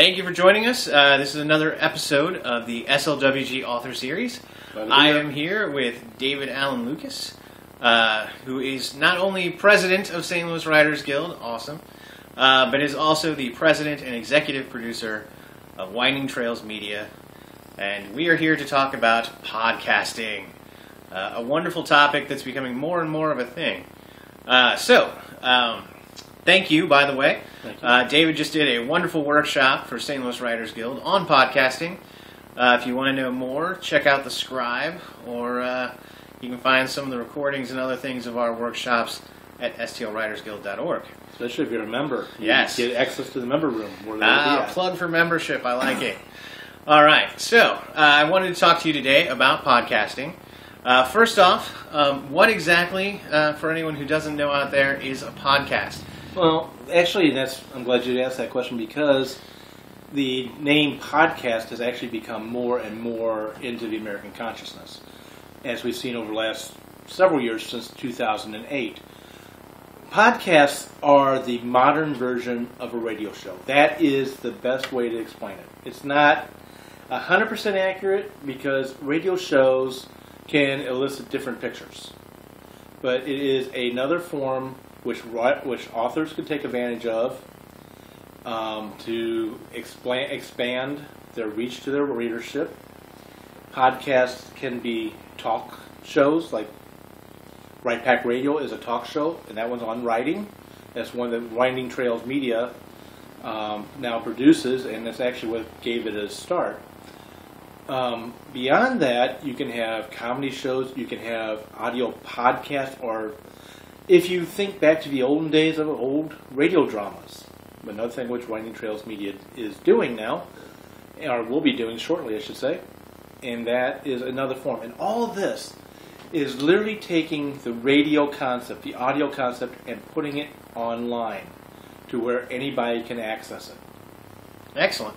Thank you for joining us. This is another episode of the SLWG Author Series. I am here with David Allen Lucas, who is not only president of St. Louis Writers Guild, awesome, but is also the president and executive producer of Winding Trails Media. And we are here to talk about podcasting, a wonderful topic that's becoming more and more of a thing. Thank you, by the way. David just did a wonderful workshop for St. Louis Writers Guild on podcasting. If you want to know more, check out the Scribe, or you can find some of the recordings and other things of our workshops at stlwritersguild.org. Especially if you're a member. Yes. You get access to the member room. Plug for membership. I like it. All right. So, I wanted to talk to you today about podcasting. First off, what exactly, for anyone who doesn't know out there, is a podcast? Well, actually, I'm glad you asked that question, because the name podcast has actually become more and more into the American consciousness, as we've seen over the last several years since 2008. Podcasts are the modern version of a radio show. That is the best way to explain it. It's not 100% accurate, because radio shows can elicit different pictures. But it is another form which authors can take advantage of to expand their reach to their readership. Podcasts can be talk shows, like Right Pack Radio is a talk show, and that one's on writing. That's one that Winding Trails Media now produces, and that's actually what gave it a start. Beyond that, you can have comedy shows, you can have audio podcasts, or if you think back to the olden days of old radio dramas, another thing which Winding Trails Media is doing now, or will be doing shortly, I should say, and that is another form. And all of this is literally taking the radio concept, the audio concept, and putting it online to where anybody can access it. Excellent.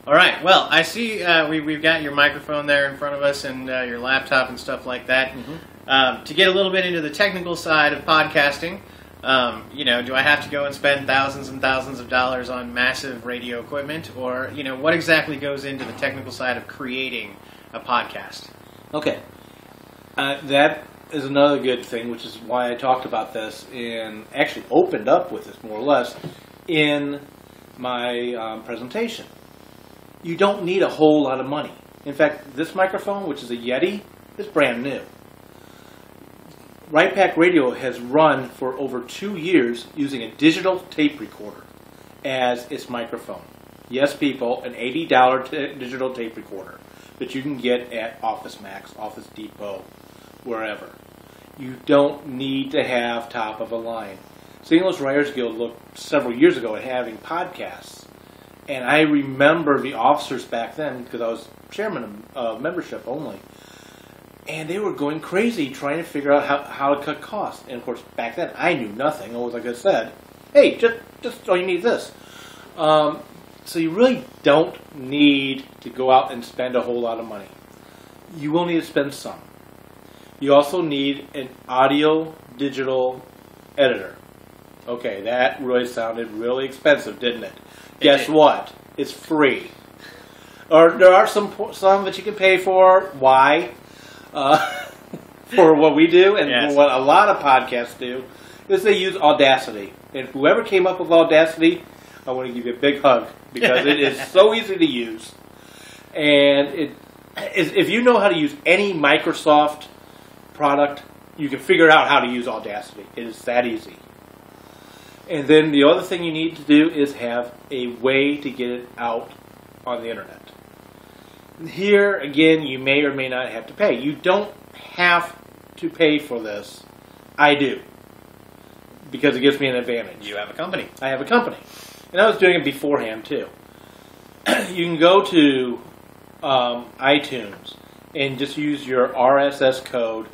All right. Well, I see we've got your microphone there in front of us, and your laptop and stuff like that. Mm-hmm. To get a little bit into the technical side of podcasting, do I have to go and spend thousands and thousands of dollars on massive radio equipment? Or, what exactly goes into the technical side of creating a podcast? Okay. That is another good thing, which is why I talked about this and actually opened up with this more or less in my presentation. You don't need a whole lot of money. In fact, this microphone, which is a Yeti, is brand new. Right Pack Radio has run for over 2 years using a digital tape recorder as its microphone. Yes, people, an $80 digital tape recorder that you can get at Office Max, Office Depot, wherever. You don't need to have top of the line. St. Louis Writers Guild looked several years ago at having podcasts, and I remember the officers back then, because I was chairman of membership only, and they were going crazy trying to figure out how to cut costs. And of course, back then I knew nothing. Always, like I said, hey, just all you need this. So you really don't need to go out and spend a whole lot of money. You will need to spend some. You also need an audio digital editor. Okay, that really sounded really expensive, didn't it? Guess what? It's free. Or there are some that you can pay for. Why? For what we do and for what a lot of podcasts do, is they use Audacity. And whoever came up with Audacity, I want to give you a big hug, because it is so easy to use. And if you know how to use any Microsoft product, you can figure out how to use Audacity. It is that easy. And then the other thing you need to do is have a way to get it out on the internet. Here, again, you may or may not have to pay. You don't have to pay for this. I do, because it gives me an advantage. You have a company. I have a company. And I was doing it beforehand, too. You can go to iTunes and just use your RSS code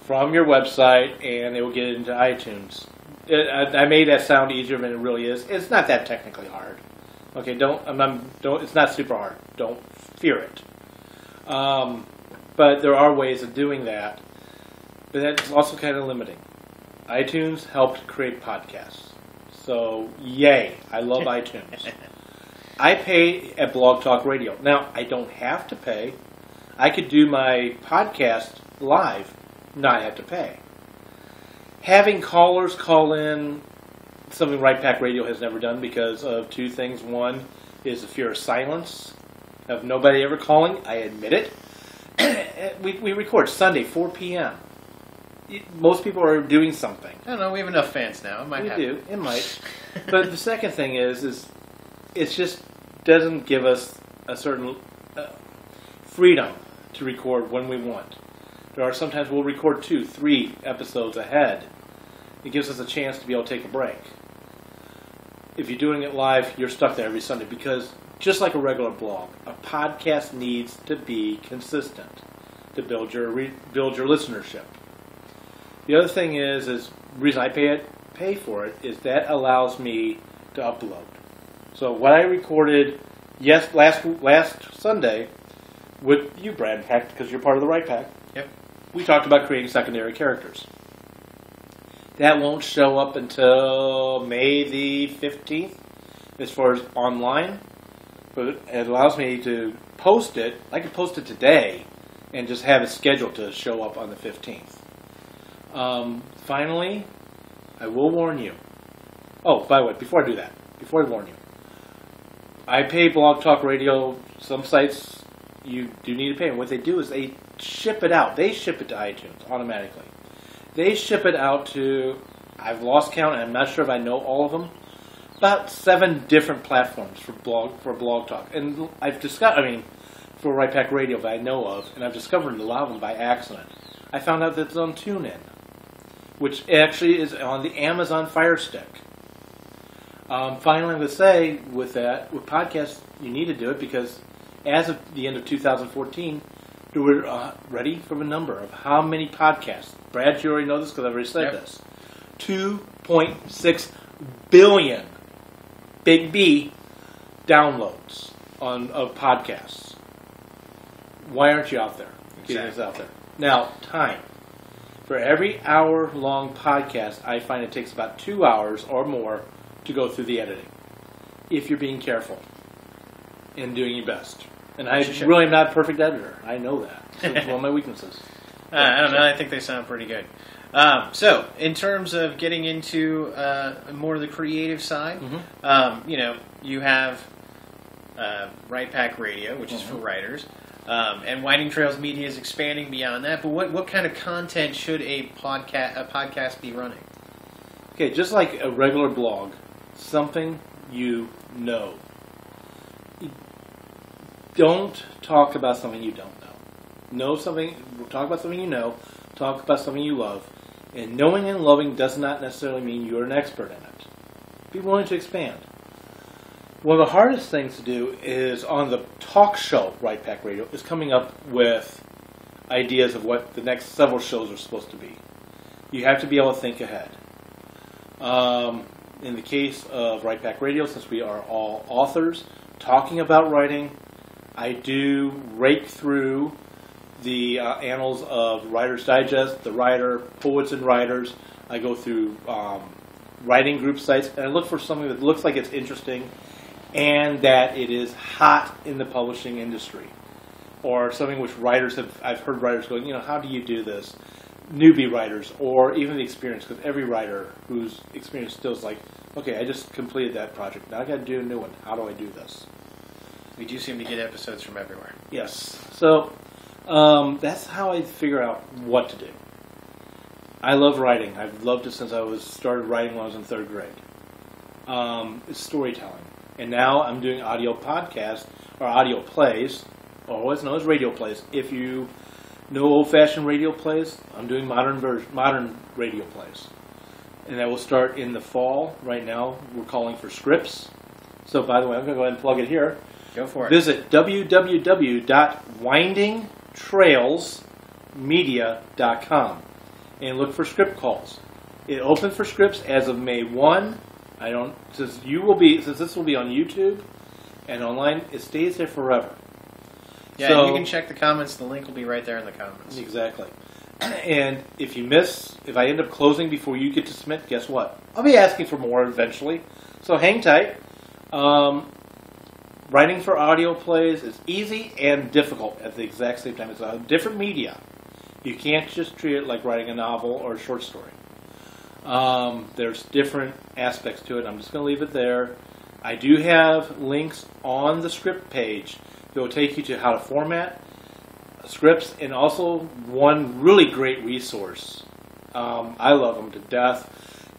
from your website, and it will get it into iTunes. I made that sound easier than it really is. It's not that technically hard. Okay, don't. It's not super hard. Don't fear it. But there are ways of doing that. But that's also kind of limiting. iTunes helped create podcasts. So, yay. I love iTunes. I pay at Blog Talk Radio. Now, I don't have to pay. I could do my podcast live, not have to pay. Having callers call in, something Right Pack Radio has never done because of two things. One is the fear of silence, of nobody ever calling. I admit it. We record Sunday, 4 p.m. Most people are doing something. I don't know. We have enough fans now. It might happen. We do. It might. But the second thing is it just doesn't give us a certain freedom to record when we want. There are sometimes we'll record 2, 3 episodes ahead. It gives us a chance to be able to take a break. If you're doing it live, you're stuck there every Sunday because just like a regular blog, a podcast needs to be consistent to build your listenership. The other thing is the reason I pay for it is that allows me to upload. So what I recorded last Sunday with you, Brad, because you're part of the Right Pack. Yep. We talked about creating secondary characters. That won't show up until May the 15th as far as online. But it allows me to post it. I could post it today and just have it scheduled to show up on the 15th. Finally, I will warn you. Oh, by the way, before I warn you, I pay Blog Talk Radio. Some sites you do need to pay. And what they do is they ship it out. They ship it to iTunes automatically. They ship it out to, I've lost count, and I'm not sure if I know all of them, about 7 different platforms for Blog Talk. And I've discovered, for Right Pack Radio that I know of, and I've discovered a lot of them by accident. I found out that it's on TuneIn, which actually is on the Amazon Fire Stick. Finally, I'm going to say, with podcasts, you need to do it because as of the end of 2014, we're ready for a number of how many podcasts. Brad, you already know this because I've already said this. 2.6 billion, big B, downloads of podcasts. Why aren't you out there? Getting this out there. Now, time. For every hour-long podcast, I find it takes about 2 hours or more to go through the editing, if you're being careful and doing your best. And I really am not a perfect editor. I know that. So it's one of my weaknesses. I don't know. I think they sound pretty good. So, in terms of getting into more of the creative side, you have Right Pack Radio, which is for writers, and Winding Trails Media is expanding beyond that. But what kind of content should a podcast be running? Okay, just like a regular blog, something you know. Don't talk about something you don't know. Talk about something you know. Talk about something you love. And knowing and loving does not necessarily mean you're an expert in it. Be willing to expand. One of the hardest things to do is on the talk show, Right Pack Radio, is coming up with ideas of what the next several shows are supposed to be. You have to be able to think ahead. In the case of Right Pack Radio, since we are all authors talking about writing, I do rake through the annals of Writer's Digest, The Writer, Poets and Writers. I go through writing group sites, and I look for something that looks like it's interesting and that it is hot in the publishing industry. Or something which I've heard writers going, how do you do this? Newbie writers, or even the experience, because every writer who's experienced still is like, okay, I just completed that project. Now I got to do a new one. How do I do this? We do seem to get episodes from everywhere. Yes. So that's how I figure out what to do. I love writing. I've loved it since I started writing when I was in 3rd grade. It's storytelling. And now I'm doing audio podcasts, or audio plays, or always known as radio plays. If you know old-fashioned radio plays, I'm doing modern radio plays. And that will start in the fall. Right now, we're calling for scripts. So, by the way, I'm going to go ahead and plug it here. Go for it. Visit www.windingtrailsmedia.com and look for script calls. It opened for scripts as of May 1. Since this will be on YouTube and online, it stays there forever. Yeah, so, you can check the comments. The link will be right there in the comments. Exactly. And if I end up closing before you get to submit, guess what? I'll be asking for more eventually. So hang tight. writing for audio plays is easy and difficult at the exact same time. It's a different media. You can't just treat it like writing a novel or a short story. There's different aspects to it. I'm just going to leave it there. I do have links on the script page that will take you to how to format scripts, and also one really great resource. I love them to death.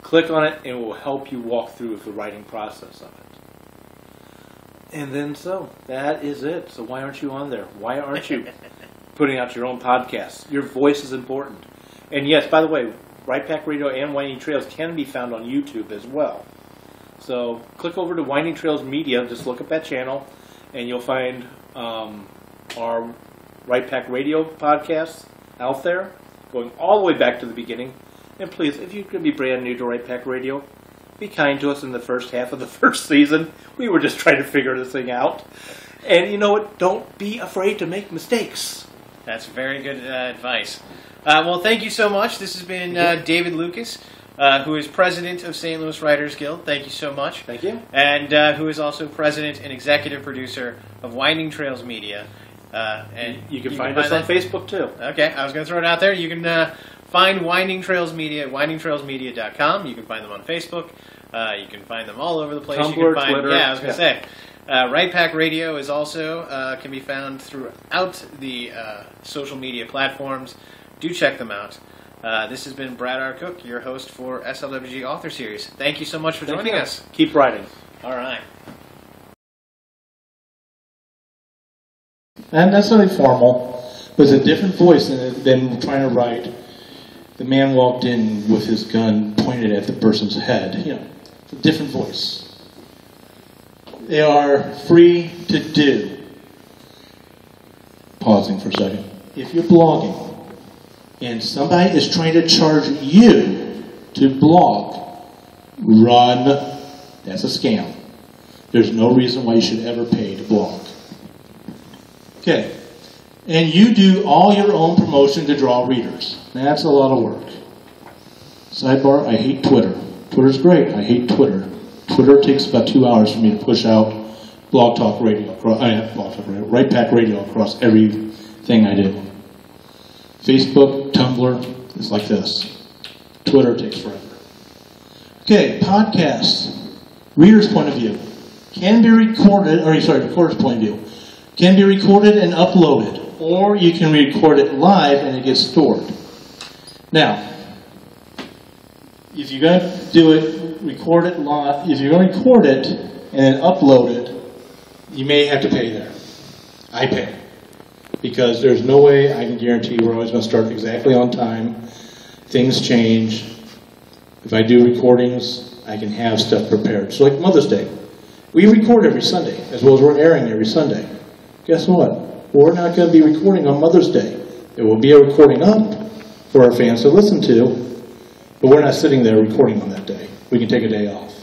Click on it and it will help you walk through the writing process of it. And then that is it. So why aren't you on there? Why aren't you putting out your own podcasts? Your voice is important. And yes, by the way, Right Pack Radio and Winding Trails can be found on YouTube as well. So click over to Winding Trails Media, just look up that channel, and you'll find our Right Pack Radio podcasts out there, going all the way back to the beginning. And please, if you could be brand new to Right Pack Radio, be kind to us in the first half of the first season. We were just trying to figure this thing out. And you know what? Don't be afraid to make mistakes. That's very good advice. Well, thank you so much. This has been David Lucas, who is president of St. Louis Writers Guild. Thank you so much. Thank you. And who is also president and executive producer of Winding Trails Media. And you can find us on Facebook, too. Okay, I was going to throw it out there. You can find Winding Trails Media at windingtrailsmedia.com. You can find them on Facebook. You can find them all over the place. Tumblr, you can find, Twitter. Yeah, I was going to say. Right Pack Radio is also can be found throughout the social media platforms. Do check them out. This has been Brad R. Cook, your host for SLWG Author Series. Thank you so much for joining us. Keep writing. All right. Not necessarily formal, but it's a different voice than trying to write. The man walked in with his gun pointed at the person's head. It's a different voice. They are free to do. Pausing for a second. If you're blogging and somebody is trying to charge you to blog, run. That's a scam. There's no reason why you should ever pay to blog. Okay. And you do all your own promotion to draw readers. That's a lot of work. Sidebar, I hate Twitter. Twitter's great. I hate Twitter. Twitter takes about 2 hours for me to push out Blog Talk Radio, Right Pack Radio across everything I do. Facebook, Tumblr, it's like this. Twitter takes forever. Okay, podcasts. Reader's point of view. Can be recorded, recorder's point of view. Can be recorded and uploaded. Or you can record it live and it gets stored. Now, if you're going to do it, record it live. If you're going to record it and then upload it, you may have to pay there. I pay. Because there's no way I can guarantee we're always going to start exactly on time. Things change. If I do recordings, I can have stuff prepared. So like Mother's Day. We record every Sunday, as well as we're airing every Sunday. Guess what? We're not going to be recording on Mother's Day. There will be a recording up for our fans to listen to, but we're not sitting there recording on that day. We can take a day off.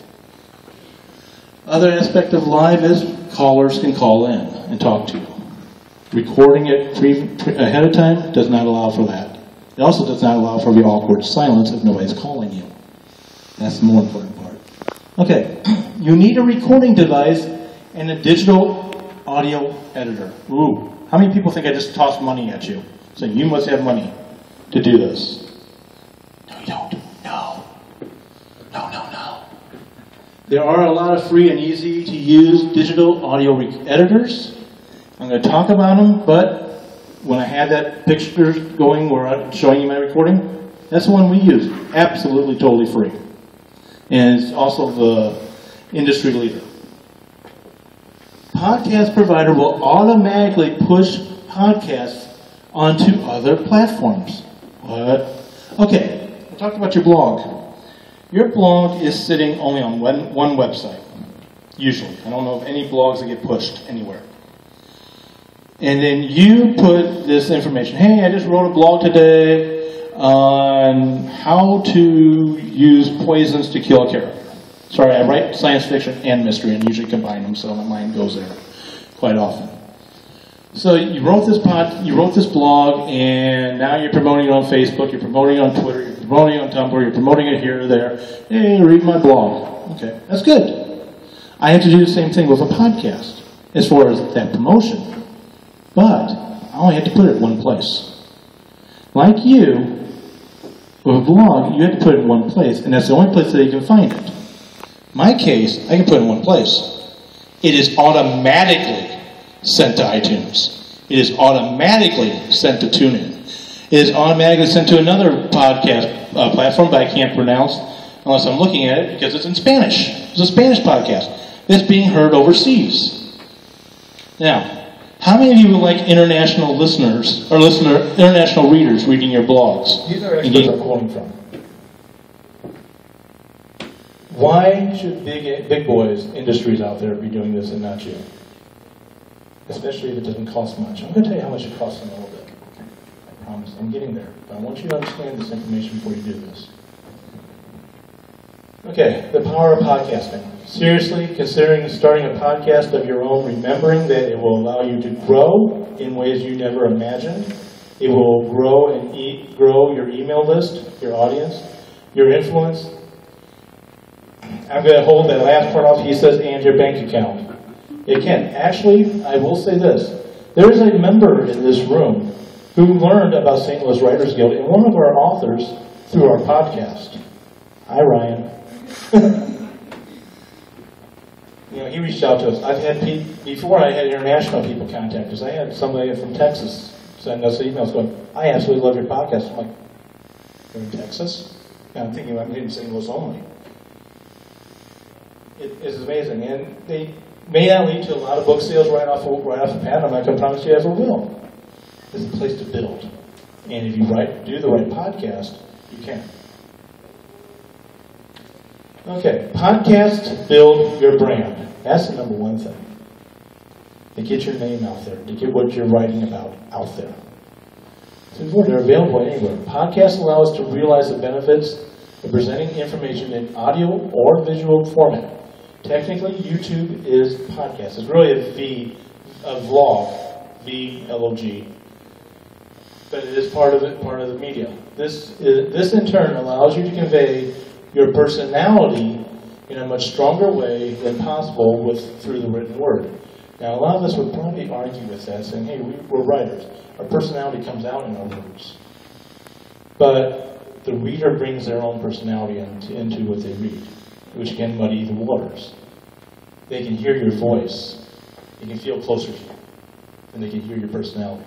Other aspect of live is callers can call in and talk to you. Recording it ahead of time does not allow for that. It also does not allow for the awkward silence if nobody's calling you. That's the more important part. Okay, you need a recording device and a digital audio editor. Ooh, how many people think I just tossed money at you? Saying you must have money to do this. No, you don't. No. No. There are a lot of free and easy to use digital audio editors. I'm going to talk about them, but when I have that picture going where I'm showing you my recording, that's the one we use. Absolutely, totally free. And it's also the industry leader. Podcast provider will automatically push podcasts onto other platforms. What? Okay, I talked about your blog. Your blog is sitting only on one website, usually. I don't know of any blogs that get pushed anywhere. And then you put this information. Hey, I just wrote a blog today on how to use poisons to kill a character. Sorry, I write science fiction and mystery and usually combine them, so my mind goes there quite often. So you wrote this blog, and now you're promoting it on Facebook, you're promoting it on Twitter, you're promoting it on Tumblr, you're promoting it here or there. Hey, read my blog. Okay, that's good. I have to do the same thing with a podcast. as far as that promotion. But I only had to put it in one place. Like you, with a blog, you have to put it in one place, and that's the only place that you can find it. My case, I can put it in one place. It is automatically sent to iTunes. It is automatically sent to TuneIn. It is automatically sent to another podcast platform that I can't pronounce unless I'm looking at it because it's in Spanish. It's a Spanish podcast that's being heard overseas. Now, how many of you would like international listeners or international readers reading your blogs? These are experts I'm quoting from. Why should big boys industries out there be doing this and not you? Especially if it doesn't cost much. I'm going to tell you how much it costs in a little bit. I promise. I'm getting there. But I want you to understand this information before you do this. Okay, the power of podcasting. Seriously, considering starting a podcast of your own, remembering that it will allow you to grow in ways you never imagined. It will grow grow your email list, your audience, your influence. I'm going to hold that last part off. He says, and your bank account. It can. Actually, I will say this. There is a member in this room who learned about St. Louis Writers Guild and one of our authors through our podcast. Hi, Ryan. He reached out to us. I've had before I had international people contact us. I had somebody from Texas send us emails going, I absolutely love your podcast. I'm like, you're in Texas? And I'm thinking I'm in St. Louis only. It is amazing. And they may not lead to a lot of book sales right off the bat. I'm not going to promise you ever will. It's a place to build. And if you do the right podcast, you can. Okay, podcasts build your brand. That's the number one thing. To get your name out there, to get what you're writing about out there. So they're available anywhere. Podcasts allow us to realize the benefits of presenting information in audio or visual format. Technically, YouTube is podcast. It's really a vlog, V-L-O-G. But it is part of the media. This in turn allows you to convey your personality in a much stronger way than possible through the written word. Now, a lot of us would probably argue with that, saying, hey, we're writers. Our personality comes out in our words. But the reader brings their own personality into what they read, which can muddy the waters. They can hear your voice. They can feel closer to you. And they can hear your personality.